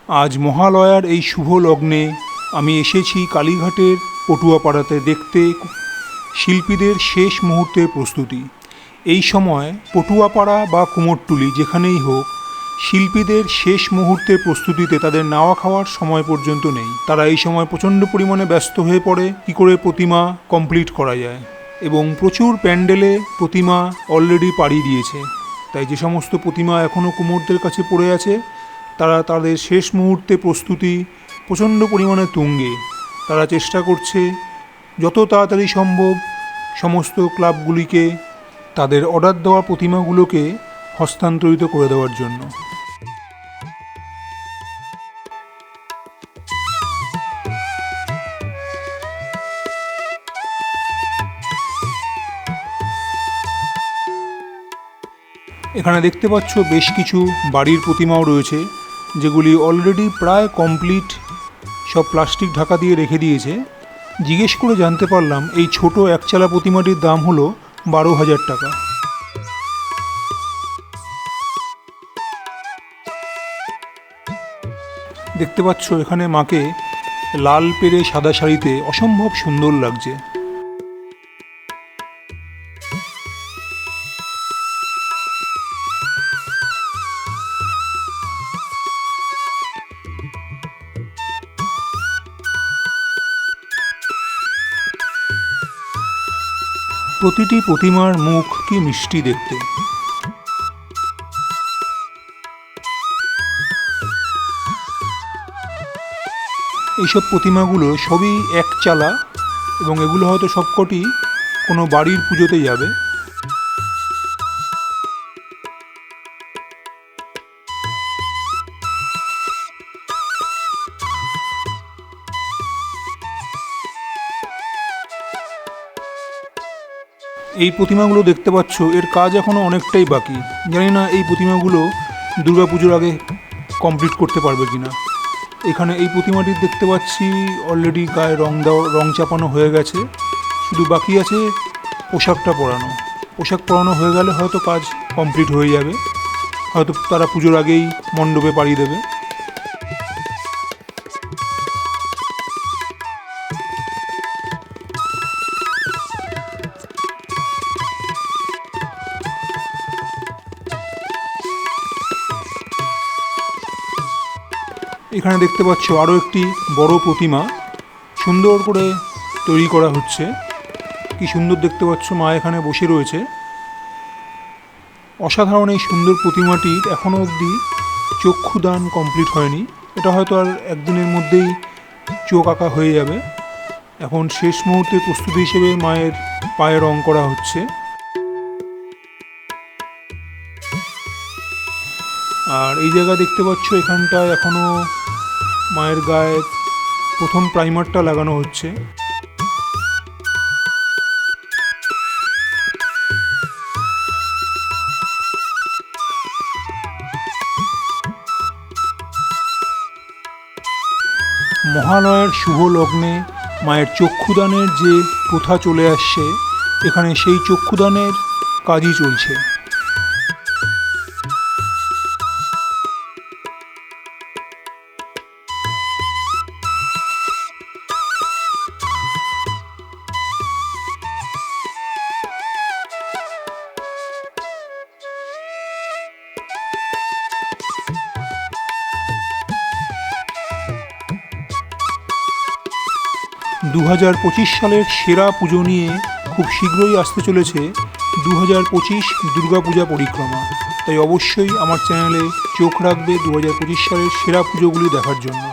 আজ মহালয়ার এই শুভ লগ্নে আমি এসেছি কালীঘাটের পটুয়াপাড়াতে দেখতে শিল্পীদের শেষ মুহূর্তের প্রস্তুতি। এই সময় পটুয়াপাড়া বা কুমোরটুলি যেখানেই হোক, শিল্পীদের শেষ মুহূর্তের প্রস্তুতিতে তাদের নাওয়া খাওয়ার সময় পর্যন্ত নেই। তারা এই সময় প্রচণ্ড পরিমাণে ব্যস্ত হয়ে পড়ে কী করে প্রতিমা কমপ্লিট করা যায়, এবং প্রচুর প্যান্ডেলে প্রতিমা অলরেডি পাড়ি দিয়েছে। তাই যে সমস্ত প্রতিমা এখনও কুমোরদের কাছে পড়ে আছে, তারা তাদের শেষ মুহূর্তে প্রস্তুতি প্রচণ্ড পরিমাণে তুঙ্গে। তারা চেষ্টা করছে যত তাড়াতাড়ি সম্ভব সমস্ত ক্লাবগুলিকে তাদের অর্ডার দেওয়া প্রতিমাগুলোকে হস্তান্তরিত করে দেওয়ার জন্য। এখানে দেখতে পাচ্ছ বেশ কিছু বাড়ির প্রতিমাও রয়েছে, যেগুলি অলরেডি প্রায় কমপ্লিট, সব প্লাস্টিক ঢাকা দিয়ে রেখে দিয়েছে। জিজ্ঞেস করে জানতে পারলাম এই ছোট একচালা প্রতিমাটির দাম হলো 12,000 টাকা। দেখতে পাচ্ছ এখানে মাকে লাল পেরে সাদা শাড়িতে অসম্ভব সুন্দর লাগছে। প্রতিটি প্রতিমার মুখ কি মিষ্টি দেখতে। এইসব প্রতিমাগুলো সবই এক চালা, এবং এগুলো হয়তো সবকটি কোনো বাড়ির পুজোতে যাবে। এই প্রতিমাগুলো দেখতে পাচ্ছ, এর কাজ এখনও অনেকটাই বাকি। জানি না এই প্রতিমাগুলো দুর্গাপুজোর আগে কমপ্লিট করতে পারবে কিনা। এখানে এই প্রতিমাটি দেখতে পাচ্ছি অলরেডি গায়ে রং চাপানো হয়ে গেছে, শুধু বাকি আছে পোশাকটা পরানো। পোশাক পরানো হয়ে গেলে হয়তো কাজ কমপ্লিট হয়ে যাবে, হয়তো তারা পুজোর আগেই মণ্ডপে পাড়ি দেবে। এখানে দেখতে পাচ্ছ আরও একটি বড় প্রতিমা সুন্দর করে তৈরি করা হচ্ছে। কি সুন্দর দেখতে পাচ্ছ, মা এখানে বসে রয়েছে। অসাধারণ এই সুন্দর প্রতিমাটির এখনও অবধি চক্ষুদান কমপ্লিট হয়নি। এটা হয়তো আর একদিনের মধ্যেই চোখ আঁকা হয়ে যাবে। এখন শেষ মুহূর্তে প্রস্তুতি হিসেবে মায়ের পায়ে রং করা হচ্ছে। আর এই জায়গা দেখতে পাচ্ছ, এখানটায় এখনও মায়ের গায়ে প্রথম প্রাইমারটা লাগানো হচ্ছে। মহালয়ার শুভ লগ্নে মায়ের চক্ষুদানের যে প্রথা চলে আসছে, এখানে সেই চক্ষুদানের কাজই চলছে। 2025 সালের সেরা পুজো নিয়ে খুব শীঘ্রই আসতে চলেছে 2025 দুর্গাপূজা পরিক্রমা। তাই অবশ্যই আমার চ্যানেলে চোখ রাখবে 2025 সালের সেরা পুজোগুলি দেখার জন্য।